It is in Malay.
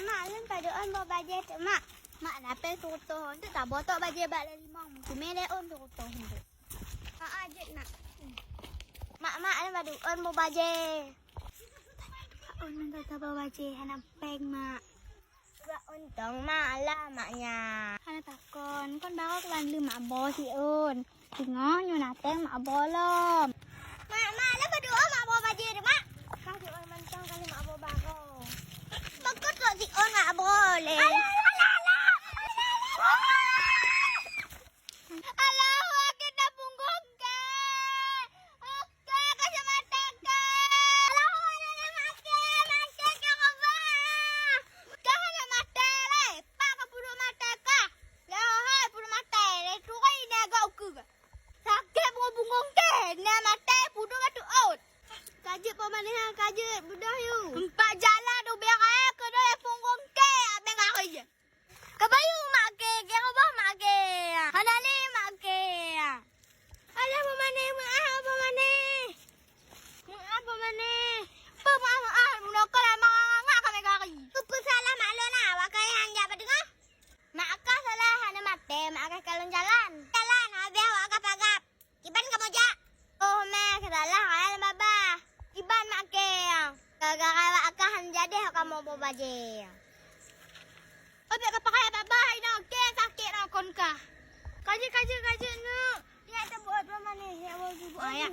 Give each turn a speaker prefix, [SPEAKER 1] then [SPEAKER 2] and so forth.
[SPEAKER 1] mak lên pada on bawa baju tu mak. Mak dapat tutuh tu tak botok baju bak le limang. Cuma le on tutuh tu. Mak aje nak. Mak lên pada on bawa baju. On minta tak bawa baju hana peng mak. Ba untung mak lah maknya. Hana takon kon bakal kelan lem mak bo si on. Tengok nyu nateng mak bolom. Mak lah pada on mak bawa baju tu mak. Kang si on mentang kali mak bawa bago. Bakut kok si on mak boleh. Alah, kita punggung ke. Oke, kasih mata ke. Alah, nak mati ke apa? Kau nak mati le, pak ke bulu mata ke? Ya, hai bulu mata le, tu kau ini agak uku ke? Sakit punggung ke, nak mati bulu mata out. Kajet pemanihan, kajet budak you. Empat jalan tu biar kaya ke dah punggung ke, abang kau je. Kebayu mak ke, kira bah mak ke. Hadali mak ke. Ada apa mana? Apa mana? Apa mana? Pemaaf, menokol mangak kami kaki. Kupu salah mak lo nak, wakai hanya berdengar. Mak akak salah, hanya mati, mak akak kalon jalan. Jalan, habis awak akak pagap. Iban kamu jak. Oh, mak salah, ayah baba. Iban mak ke. Gara-gara akak hanya jadi kamu bawa baju. Obek apa kaya babai nak ke sakit nak kon ka. Kaji nak. Ya tak buat apa mana ya buat. Ayah.